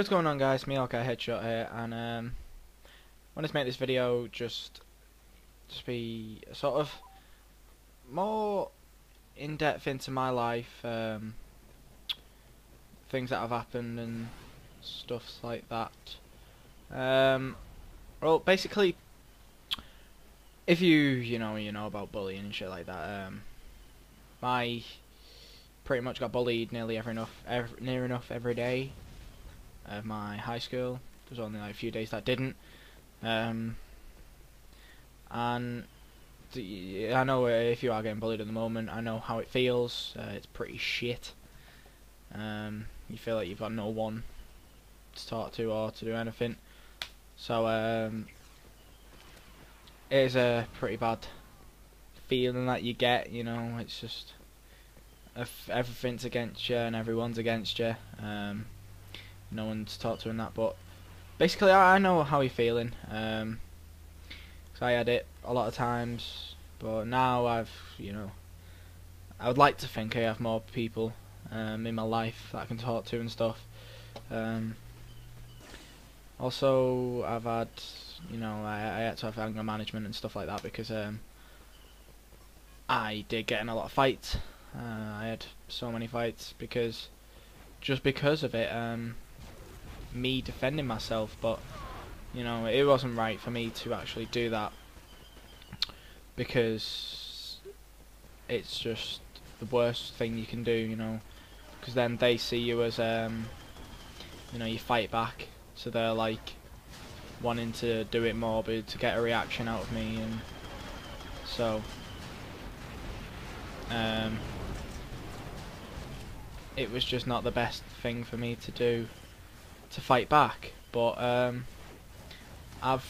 Hey, what's going on, guys? Me, okay, Headshot here, and wanted to make this video just be sort of more in depth into my life, things that have happened and stuff like that. Well, basically, if you know about bullying and shit like that, I pretty much got bullied nearly near enough every day of my high school. There was only like a few days that didn't. And I know if you are getting bullied at the moment, I know how it feels. It's pretty shit. You feel like you've got no one to talk to or to do anything. So it is a pretty bad feeling that you get. It's just everything's against you and everyone's against you. No one to talk to in that, but basically I know how you're feeling. 'Cause I had it a lot of times, but now I would like to think I have more people in my life that I can talk to and stuff. Also, I've had, I had to have anger management and stuff like that because I did get in a lot of fights. I had so many fights because of it. Me defending myself, but it wasn't right for me to actually do that because it's just the worst thing you can do, because then they see you as you fight back, so they're like wanting to do it more but to get a reaction out of me, and so it was just not the best thing for me to do, to fight back. But I've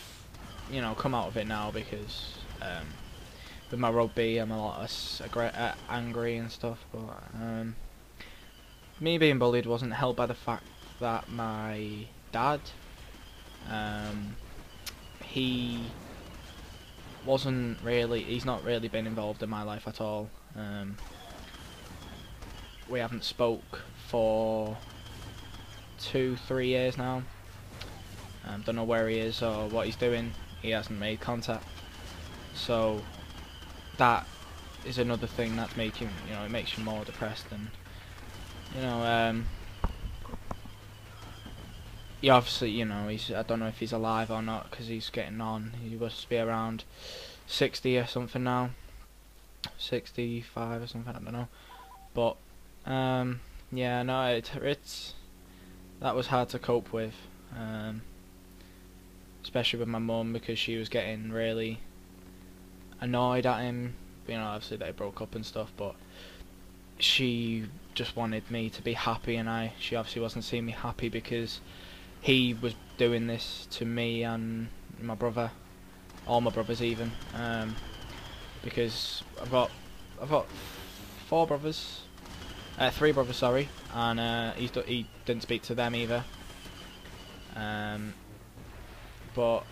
come out of it now because with my rugby I'm a lot less angry and stuff. But me being bullied wasn't helped by the fact that my dad, he's not really been involved in my life at all. We haven't spoke for 2-3 years now. Don't know where he is or what he's doing. He hasn't made contact, so that is another thing that's making it makes you more depressed. And he obviously I don't know if he's alive or not because he's getting on. He must be around 60 or something now, 65 or something, I don't know. But yeah, no, it's that was hard to cope with, especially with my mum, because she was getting really annoyed at him. Obviously they broke up and stuff, but she just wanted me to be happy, and she obviously wasn't seeing me happy because he was doing this to me and my brother, all my brothers even, because I've got 4 brothers. 3 brothers, sorry, and he didn't speak to them either. But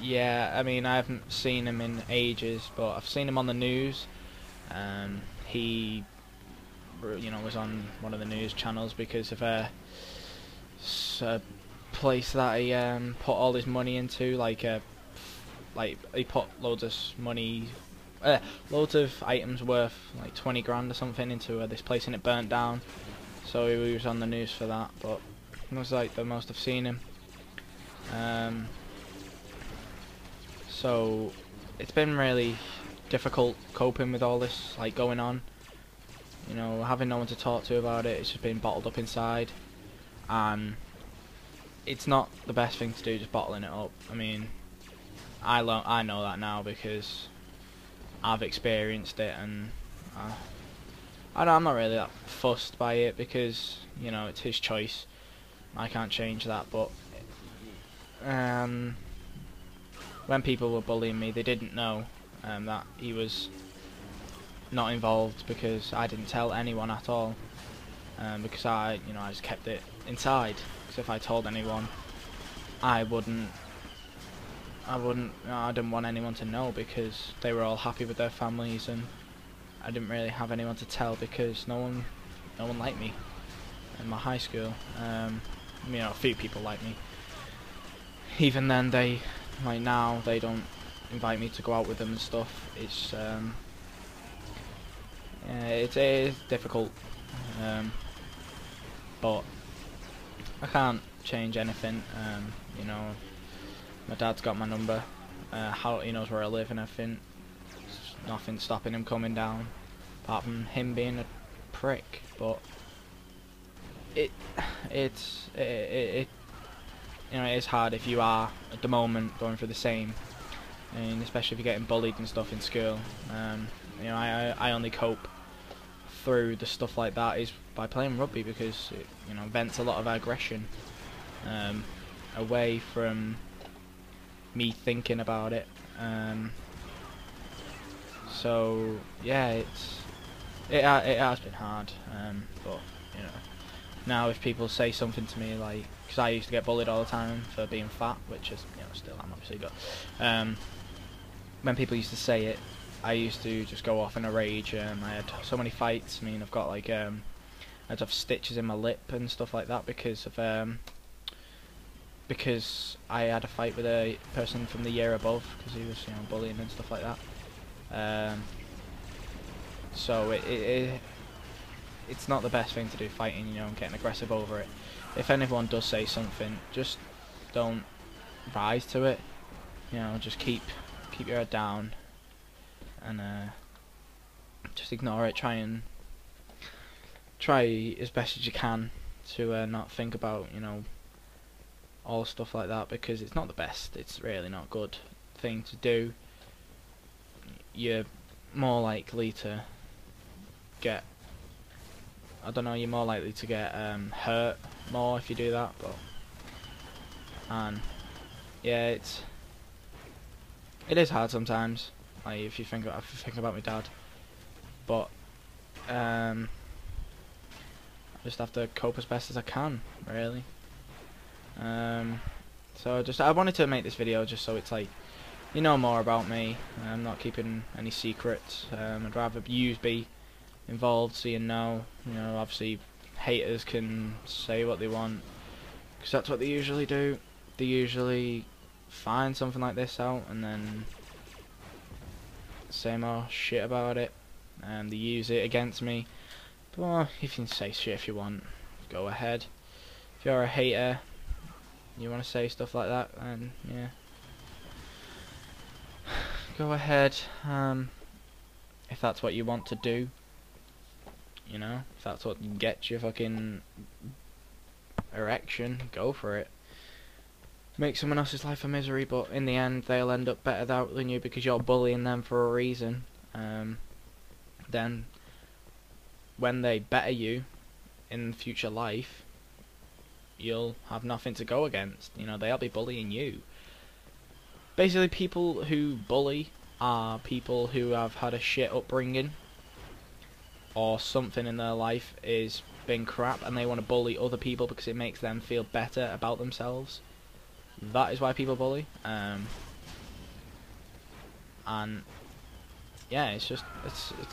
yeah, I mean, I haven't seen him in ages, but I've seen him on the news. He, was on one of the news channels because of a place that he put all his money into, like he put loads of money. Loads of items worth like 20 grand or something into this place, and it burnt down. So he was on the news for that, but it was like the most I've seen him. So it's been really difficult coping with all this going on. Having no one to talk to about it. It's just been bottled up inside, and it's not the best thing to do, just bottling it up. I mean, I know that now because I've experienced it, and I'm not really that fussed by it because it's his choice. I can't change that. But when people were bullying me, they didn't know that he was not involved because I didn't tell anyone at all. Because I just kept it inside. Because if I told anyone, I didn't want anyone to know because they were all happy with their families, and I didn't really have anyone to tell because no one liked me in my high school. you know, a few people like me. Even then, they, like now, they don't invite me to go out with them and stuff. It's yeah, it is difficult, but I can't change anything. You know, my dad's got my number. How he knows where I live and everything. There's nothing stopping him coming down, apart from him being a prick. But it you know, it is hard if you are at the moment going through the same, and especially if you're getting bullied and stuff in school. You know, I only cope through the stuff like that is by playing rugby, because it, you know, vents a lot of aggression away from me thinking about it. So yeah, it has been hard, but you know, now if people say something to me, like, because I used to get bullied all the time for being fat, which is, you know, still am obviously, but when people used to say it, I used to just go off in a rage. I had so many fights. I mean, I've got like I'd have stitches in my lip and stuff like that because of because I had a fight with a person from the year above, because he was, you know, bullying and stuff like that. So it's not the best thing to do, fighting, you know, and getting aggressive over it. If anyone does say something, just don't rise to it. You know, just keep your head down and just ignore it. Try as best as you can to not think about, you know, all stuff like that, because it's not the best. It's really not a good thing to do. You're more likely to get, I don't know, you're more likely to get hurt more if you do that. But and yeah, it is hard sometimes, like if you think about my dad, but I just have to cope as best as I can, really. So I wanted to make this video just so it's like, you know, more about me. I'm not keeping any secrets. I'd rather you be involved so you know. You know, obviously haters can say what they want, because that's what they usually do. They usually find something like this out and then say more shit about it, and they use it against me. But well, you can say shit if you want, go ahead. If you're a hater, you want to say stuff like that, and yeah, go ahead. If that's what you want to do, you know, if that's what gets your fucking erection, go for it. Make someone else's life a misery, but in the end they'll end up better out than you because you're bullying them for a reason. Then when they better you in future life, you'll have nothing to go against. You know, they'll be bullying you. Basically, people who bully are people who have had a shit upbringing, or something in their life is been crap, and they want to bully other people because it makes them feel better about themselves. That is why people bully. And yeah, it's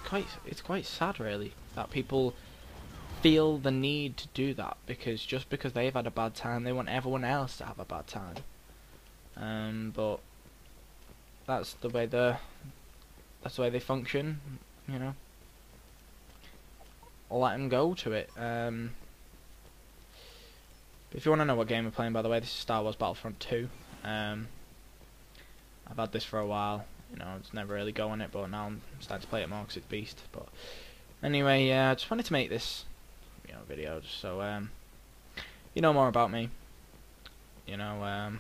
quite sad, really, that people feel the need to do that, because just because they've had a bad time, they want everyone else to have a bad time. But that's the way they function, you know. Let them go to it. If you want to know what game we're playing, by the way, this is Star Wars Battlefront 2. I've had this for a while. You know, I was never really going it, but now I'm starting to play it more because it's beast. But anyway, yeah, I just wanted to make this, you know, video just so you know more about me. You know,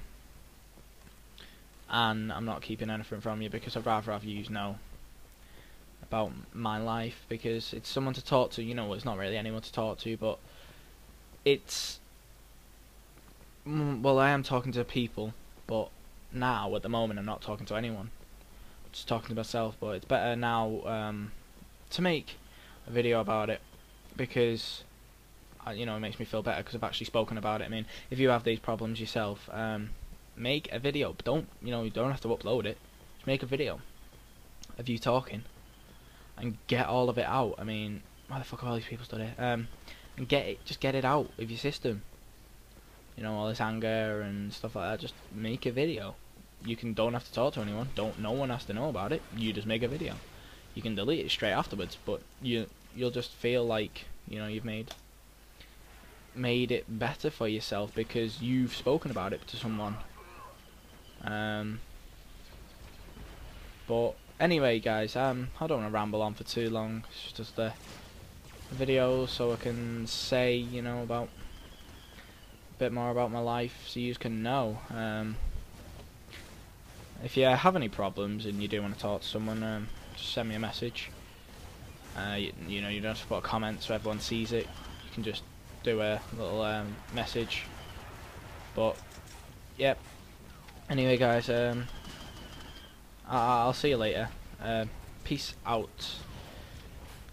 and I'm not keeping anything from you, because I'd rather have you know about my life, because it's someone to talk to. You know, it's not really anyone to talk to, but it's, well, I am talking to people, but now at the moment I'm not talking to anyone. I'm just talking to myself. But it's better now to make a video about it, because you know, it makes me feel better because I've actually spoken about it. I mean, if you have these problems yourself, make a video. But don't, you know, you don't have to upload it. Just make a video of you talking and get all of it out. I mean, why the fuck have all these people studied? And just get it out of your system. you know, all this anger and stuff like that, just make a video. Don't have to talk to anyone. No one has to know about it. You just make a video. You can delete it straight afterwards, but you'll just feel like, you know, you've made it better for yourself because you've spoken about it to someone. But anyway, guys, I don't want to ramble on for too long. It's just a video so I can say, you know, about a bit more about my life, so you can know. If you have any problems and you do want to talk to someone, just send me a message. You know, you don't have to put a comment so everyone sees it. You can just do a little message. But yep. Anyway, guys, I'll see you later. Peace out.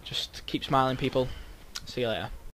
Just keep smiling, people. See you later.